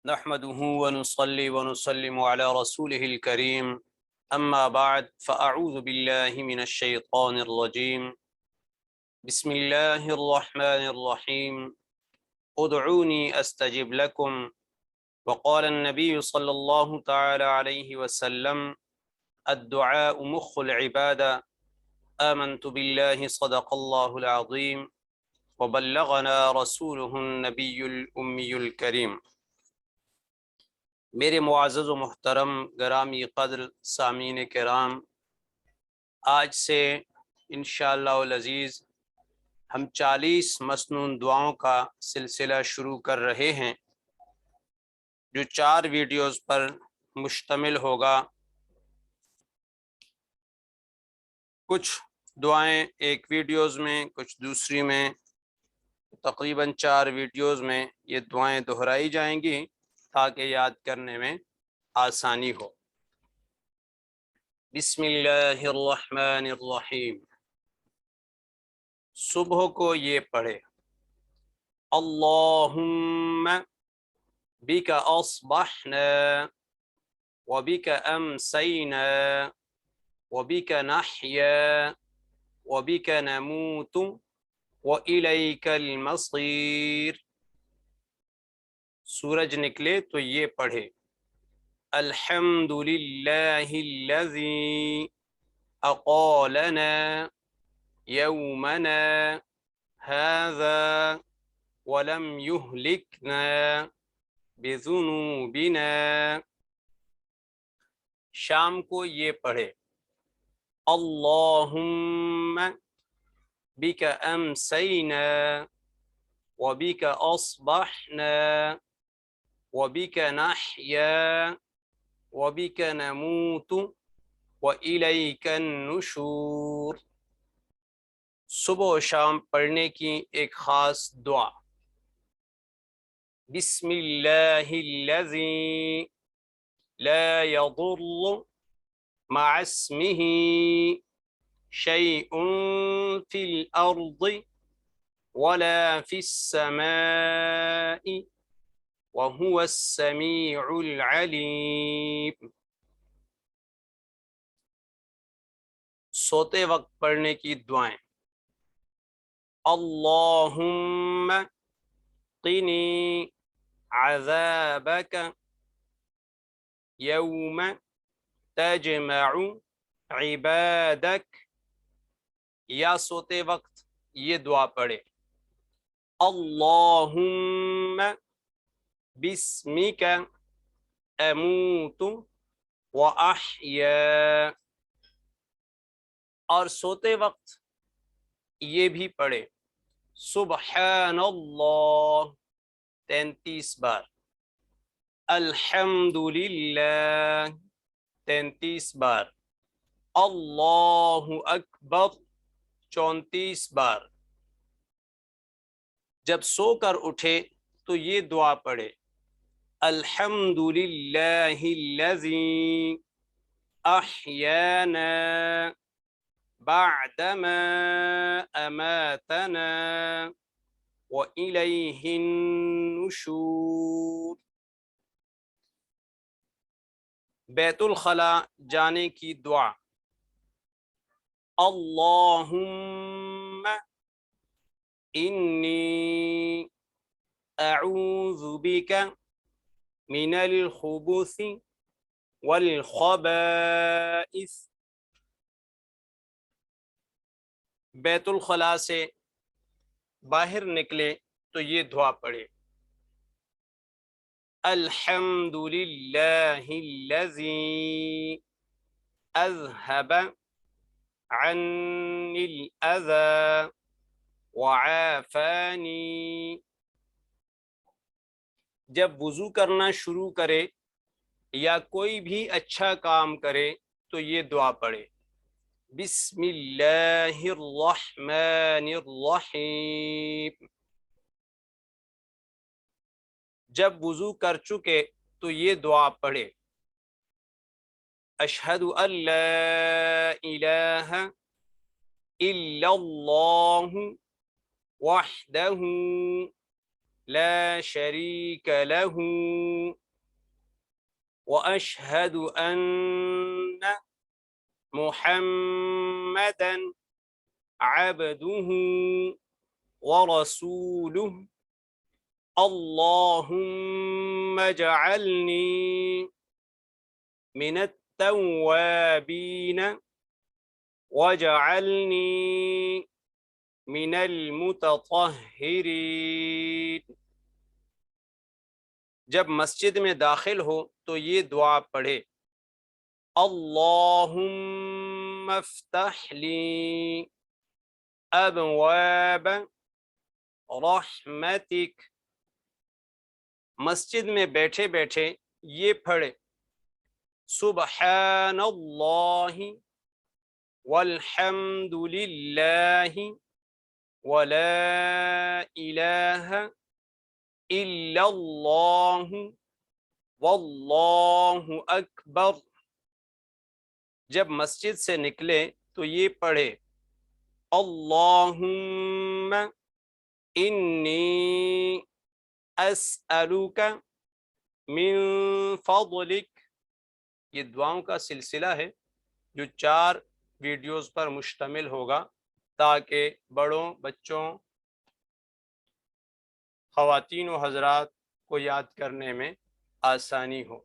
نحمده ونصلي ونسلم على رسوله الكريم أما بعد فأعوذ بالله من الشيطان الرجيم بسم الله الرحمن الرحيم ادعوني أستجب لكم وقال النبي صلى الله تعالى عليه وسلم الدعاء مخ العبادة آمنت بالله صدق الله العظيم وبلغنا رسوله النبي الأمي الكريم۔ میرے معزز و محترم گرامی قدر سامعین کرام، آج سے انشاءاللہ العزیز ہم 40 مسنون دعاؤں کا سلسلہ شروع کر رہے ہیں، جو 4 ویڈیوز پر مشتمل ہوگا۔ کچھ دعائیں ایک ویڈیوز میں، کچھ دوسری میں، تقریباً 4 ویڈیوز میں یہ دعائیں دہرائی جائیں گی تاکہ یاد کرنے میں آسانی ہو۔ بسم اللہ الرحمن الرحیم۔ صبح کو یہ پڑھے، اللہم بک اصبحنا وبک امسینا وبک نحیا وبک نموت والیک المصیر۔ سورج نکلے تو یہ پڑھے، الحمد للہ الذی اقالنا یومنا هذا ولم یہلکنا بذنوبنا۔ شام کو یہ پڑھے، اللہم بک امسینا وبک اصبحنا وبک نحیا وبک نموت والیک النشور۔ صبح و شام پڑھنے کی ایک خاص دعا، بسم اللہ الذی لا یضر مع اسمہ شیء فی الارض ولا فی السماء وَهُوَ السَّمِيعُ الْعَلِيمُ۔ سوتے وقت پڑھنے کی دعائیں، اللہم قنی عذابک یوم تجمع عبادک۔ یا سوتے وقت یہ دعا پڑھے، اللہم بسمک اموت واحیا۔ اور سوتے وقت یہ بھی پڑھے، سبحان اللہ 33 بار، الحمد للہ 33 بار، اللہ اکبر 34 بار۔ جب سو کر اٹھے تو یہ دعا پڑھے، الحمد للہ الذی احیانا بعدما اماتنا والیہ النشور۔ بیت الخلاء جانے کی دعا، اللہم انی اعوذ بک من الخبث والخبائث۔ بیت الخلاء سے باہر نکلے تو یہ دعا پڑھے، الحمد للہ الذی اذهب عنی الاذی وعافانی۔ جب وضو کرنا شروع کرے یا کوئی بھی اچھا کام کرے تو یہ دعا پڑھے، بسم اللہ الرحمن الرحیم۔ جب وضو کر چکے تو یہ دعا پڑھے، اشہد ان لا الہ الا اللہ وحدہ لا شريك له وأشهد أن محمدا عبده ورسوله اللهم اجعلني من التوابين واجعلني من المتطہرین۔ جب مسجد میں داخل ہو تو یہ دعا پڑھے، اللہم افتح لی ابواب رحمتک۔ مسجد میں بیٹھے بیٹھے یہ پڑھے، سبحان اللہ والحمد للہ ولا الہ الا اللہ واللہ اکبر۔ جب مسجد سے نکلے تو یہ پڑھے، اللہم انی اسألک من فضلک۔ یہ دعاؤں کا سلسلہ ہے جو 4 ویڈیوز پر مشتمل ہوگا تاکہ بڑوں، بچوں، خواتین و حضرات کو یاد کرنے میں آسانی ہو۔